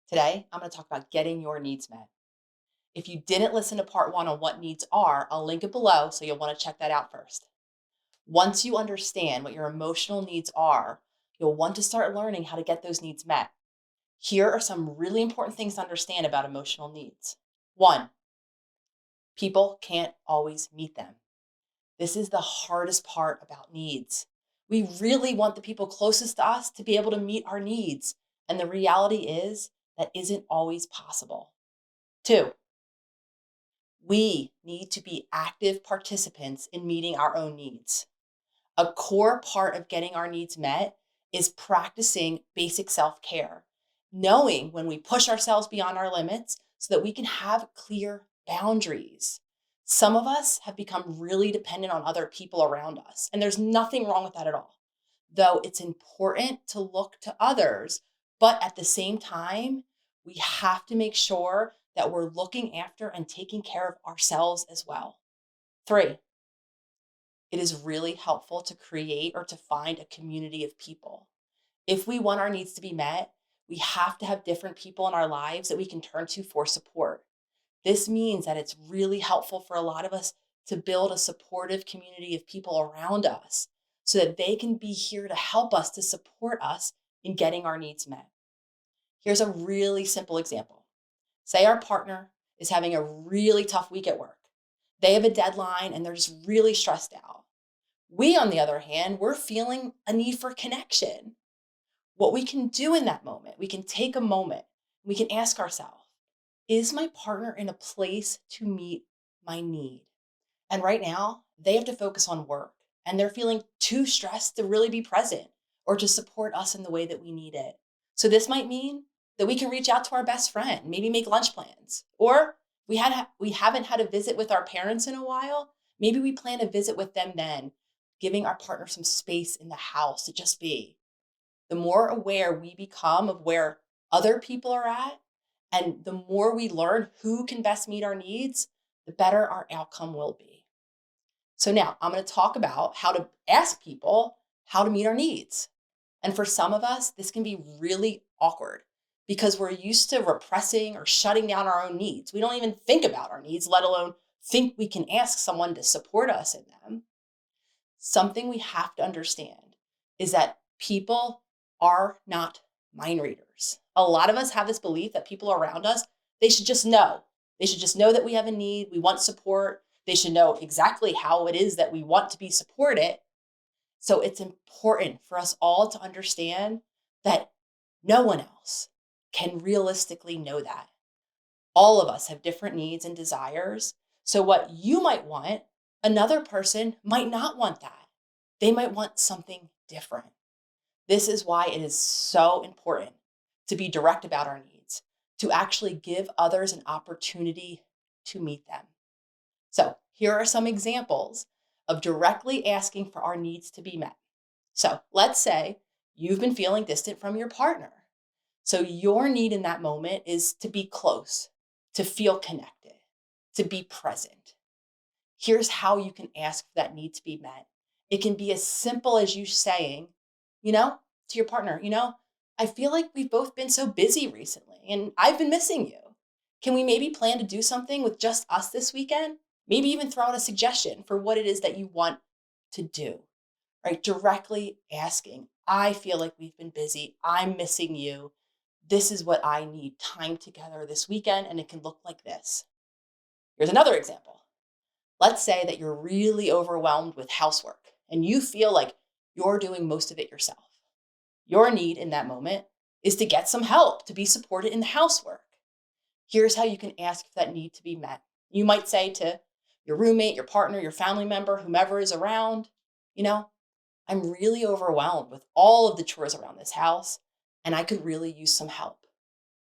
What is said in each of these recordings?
Today, I'm going to talk about getting your needs met. If you didn't listen to part one on what needs are, I'll link it below, so you'll want to check that out first. Once you understand what your emotional needs are, you'll want to start learning how to get those needs met. Here are some really important things to understand about emotional needs. One, people can't always meet them. This is the hardest part about needs. We really want the people closest to us to be able to meet our needs. And the reality is that isn't always possible. Two, we need to be active participants in meeting our own needs. A core part of getting our needs met is practicing basic self care, knowing when we push ourselves beyond our limits so that we can have clear boundaries. Some of us have become really dependent on other people around us, and there's nothing wrong with that at all. Though it's important to look to others, but at the same time, we have to make sure that we're looking after and taking care of ourselves as well. Three, it is really helpful to create or to find a community of people. If we want our needs to be met, we have to have different people in our lives that we can turn to for support. This means that it's really helpful for a lot of us to build a supportive community of people around us so that they can be here to help us, to support us in getting our needs met. Here's a really simple example. Say our partner is having a really tough week at work. They have a deadline and they're just really stressed out. We, on the other hand, we're feeling a need for connection. What we can do in that moment, we can take a moment, we can ask ourselves, is my partner in a place to meet my need? And right now, they have to focus on work and they're feeling too stressed to really be present or to support us in the way that we need it. So this might mean that we can reach out to our best friend, maybe make lunch plans, or we haven't had a visit with our parents in a while. Maybe we plan a visit with them then, giving our partner some space in the house to just be. The more aware we become of where other people are at, and the more we learn who can best meet our needs, the better our outcome will be. So now I'm going to talk about how to ask people how to meet our needs. And for some of us, this can be really awkward because we're used to repressing or shutting down our own needs. We don't even think about our needs, let alone think we can ask someone to support us in them. Something we have to understand is that people are not mind readers. A lot of us have this belief that people around us, they should just know. They should just know that we have a need, we want support. They should know exactly how it is that we want to be supported. So it's important for us all to understand that no one else can realistically know that. All of us have different needs and desires. So what you might want, another person might not want that. They might want something different. This is why it is so important to be direct about our needs, to actually give others an opportunity to meet them. So here are some examples of directly asking for our needs to be met. So let's say you've been feeling distant from your partner. So your need in that moment is to be close, to feel connected, to be present. Here's how you can ask for that need to be met. It can be as simple as you saying, to your partner, I feel like we've both been so busy recently and I've been missing you. Can we maybe plan to do something with just us this weekend? Maybe even throw out a suggestion for what it is that you want to do, right? Directly asking, I feel like we've been busy. I'm missing you. This is what I need time together this weekend, and it can look like this. Here's another example. Let's say that you're really overwhelmed with housework and you feel like you're doing most of it yourself. Your need in that moment is to get some help, to be supported in the housework. Here's how you can ask for that need to be met. You might say to your roommate, your partner, your family member, whomever is around, I'm really overwhelmed with all of the chores around this house and I could really use some help.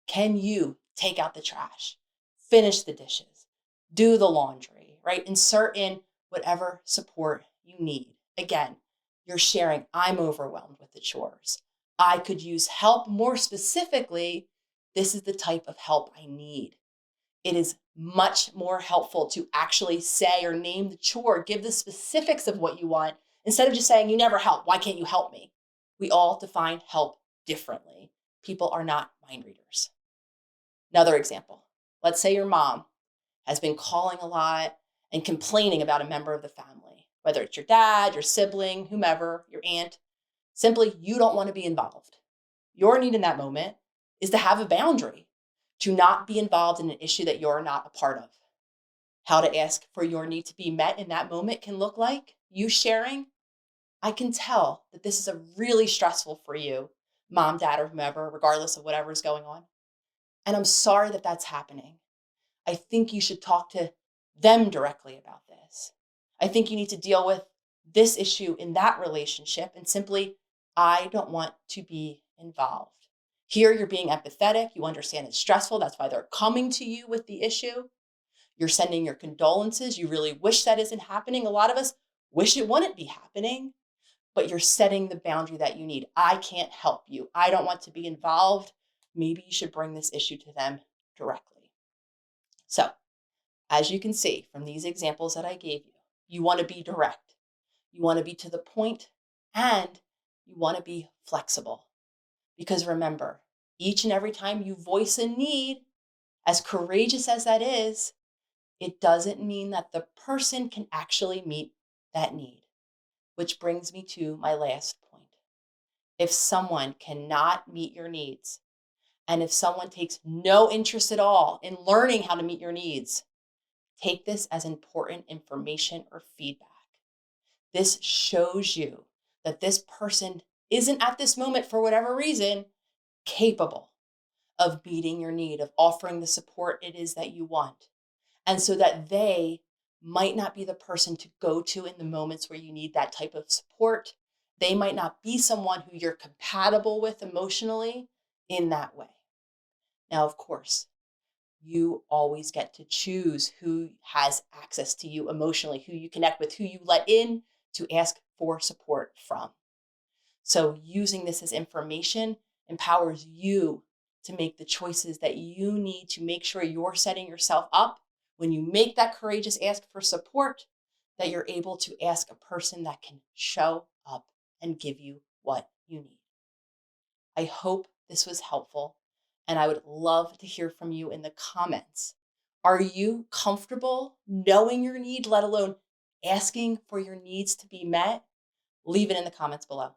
Can you take out the trash, finish the dishes, do the laundry, right? Insert in whatever support you need. Again, you're sharing, I'm overwhelmed with the chores. I could use help. More specifically, this is the type of help I need. It is much more helpful to actually say or name the chore, give the specifics of what you want, instead of just saying, you never help. Why can't you help me? We all define help differently. People are not mind readers. Another example, let's say your mom has been calling a lot and complaining about a member of the family, whether it's your dad, your sibling, whomever, your aunt. Simply, you don't want to be involved. Your need in that moment is to have a boundary, to not be involved in an issue that you're not a part of. How to ask for your need to be met in that moment can look like you sharing, I can tell that this is a really stressful for you, mom, dad, or whomever, regardless of whatever is going on. And I'm sorry that that's happening. I think you should talk to them directly about this. I think you need to deal with this issue in that relationship and simply, I don't want to be involved. Here, you're being empathetic. You understand it's stressful. That's why they're coming to you with the issue. You're sending your condolences. You really wish that isn't happening. A lot of us wish it wouldn't be happening, but you're setting the boundary that you need. I can't help you. I don't want to be involved. Maybe you should bring this issue to them directly. So, as you can see from these examples that I gave you, you want to be direct, you want to be to the point, and you want to be flexible. Because remember, each and every time you voice a need, as courageous as that is, it doesn't mean that the person can actually meet that need. Which brings me to my last point. If someone cannot meet your needs, and if someone takes no interest at all in learning how to meet your needs, take this as important information or feedback. This shows you that this person isn't at this moment, for whatever reason, capable of meeting your need, of offering the support it is that you want. And so that they might not be the person to go to in the moments where you need that type of support. They might not be someone who you're compatible with emotionally in that way. Now, of course, you always get to choose who has access to you emotionally, who you connect with, who you let in to ask for support from. So using this as information empowers you to make the choices that you need to make sure you're setting yourself up when you make that courageous ask for support, that you're able to ask a person that can show up and give you what you need. I hope this was helpful, and I would love to hear from you in the comments. Are you comfortable knowing your need, let alone asking for your needs to be met? Leave it in the comments below.